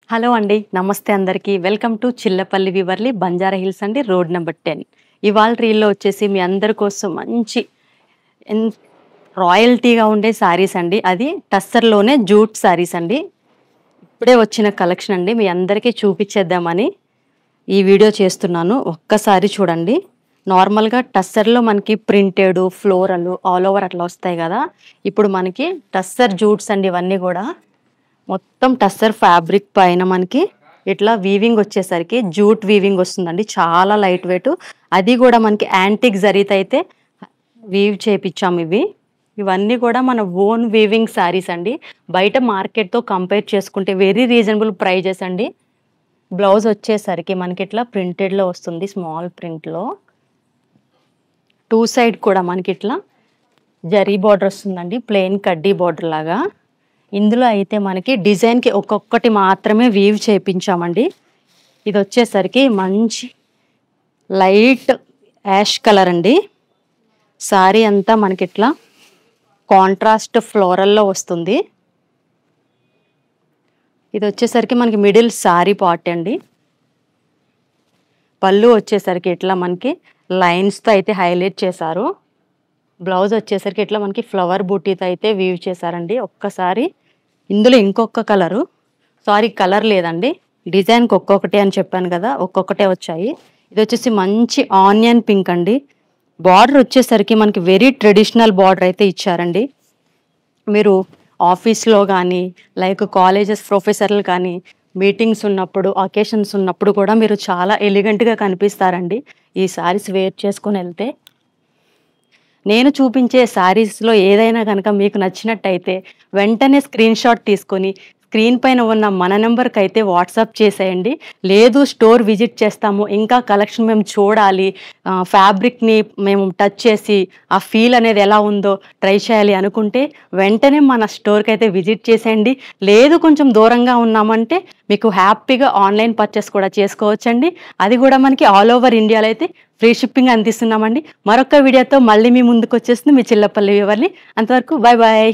Hello అండి. నమస్తే అందరికీ. వెల్కమ్ టు చిల్లపల్లి వివర్లీ బంజారా హిల్స్ అండి. Road number 10. ఇవాళ రీల్‌లో వచ్చేసి మీ అందరి కోసం మంచి ఎన్ రాయల్టీగా ఉండే శారీస్ అండి. అది టస్సర్‌లోనే జూట్ శారీస్ అండి. ఇప్పుడే వచ్చిన కలెక్షన్ అండి. మీ అందరికీ చూపించేద్దామని ఈ వీడియో చేస్తున్నాను. ఒక్కసారి చూడండి. నార్మల్‌గా టస్సర్‌లో మనకి ప్రింటెడ్, ఫ్లోరల్ ఆల్ ఓవర్ అట్లా వస్తాయి కదా! ఇప్పుడు మనకి టస్సర్ జూట్స్ అండి ఇవన్నీ కూడా. మొత్తం టస్సర్ ఫ్యాబ్రిక్ పైన మనకి ఇట్లా వీవింగ్ వచ్చేసరికి జూట్ వీవింగ్ వస్తుందండి. చాలా లైట్ వెయిట్. అది కూడా మనకి యాంటిక్ జరీతో అయితే వీవ్ చేపించాము ఇవి. ఇవన్నీ కూడా మన ఓన్ వీవింగ్ శారీస్ అండి. బయట మార్కెట్‌తో కంపేర్ చేసుకుంటే వెరీ రీజనబుల్ ప్రైజెస్ అండి. బ్లౌజ్ వచ్చేసరికి మనకి ఇట్లా ప్రింటెడ్‌లో వస్తుంది. స్మాల్ ప్రింట్‌లో. 2 సైడ్ కూడా మనకి ఇట్లా జరీ బార్డర్ వస్తుందండి. ప్లెయిన్ కడ్డీ బార్డర్ లాగా. ఇందులో అయితే మనకి డిజైన్‌కి ఒక్కొక్కటి మాత్రమే వీవ్ చేపించామండి. ఇది వచ్చేసరికి మంచి లైట్ యాష్ కలర్ అండి. సారీ అంతా మనకి ఇట్లా కాంట్రాస్ట్ ఫ్లోరల్‌లో వస్తుంది. ఇది వచ్చేసరికి మనకి మిడిల్ సారీ పార్ట్ అండి. పళ్ళు వచ్చేసరికి ఇట్లా మనకి లైన్స్‌తో అయితే హైలైట్ చేశారు. బ్లౌజ్ వచ్చేసరికి ఇట్లా మనకి ఫ్లవర్ బూటీతో అయితే వీవ్ చేశారండి. ఒక్కసారి ఇందులో ఇంకొక కలరు, సారీ కలర్ లేదండి, డిజైన్కి ఒక్కొక్కటి అని చెప్పాను కదా, ఒక్కొక్కటే వచ్చాయి. ఇది వచ్చేసి మంచి ఆనియన్ పింక్ అండి. బార్డర్ వచ్చేసరికి మనకి వెరీ ట్రెడిషనల్ బార్డర్ అయితే ఇచ్చారండి. మీరు ఆఫీస్లో కానీ లైక్ కాలేజెస్ ప్రొఫెసర్లు కానీ మీటింగ్స్ ఉన్నప్పుడు అకేషన్స్ ఉన్నప్పుడు కూడా మీరు చాలా ఎలిగెంట్గా కనిపిస్తారండి ఈ శారీస్ వేర్ చేసుకొని వెళ్తే. నేను చూపించే శారీస్‌లో ఏదైనా కనుక మీకు నచ్చినట్టయితే వెంటనే స్క్రీన్ షాట్ తీసుకొని స్క్రీన్ పైన ఉన్న మన నెంబర్‌కి అయితే వాట్సాప్ చేసేయండి. లేదు స్టోర్ విజిట్ చేస్తాము, ఇంకా కలెక్షన్ మేము చూడాలి, ఫ్యాబ్రిక్‌ని మేము టచ్ చేసి ఆ ఫీల్ అనేది ఎలా ఉందో ట్రై చేయాలి అనుకుంటే వెంటనే మన స్టోర్‌కి అయితే విజిట్ చేసేయండి. లేదు కొంచెం దూరంగా ఉన్నామంటే మీకు హ్యాపీగా ఆన్లైన్ పర్చేస్ కూడా చేసుకోవచ్చండి. అది కూడా మనకి ఆల్ ఓవర్ ఇండియాలో అయితే ఫ్రీ షిప్పింగ్ అందిస్తున్నామండి. మరొక వీడియోతో మళ్ళీ మీ ముందుకు వచ్చేస్తుంది మీ చిల్లపల్లి వివర్లీ. అంతవరకు బాయ్ బాయ్.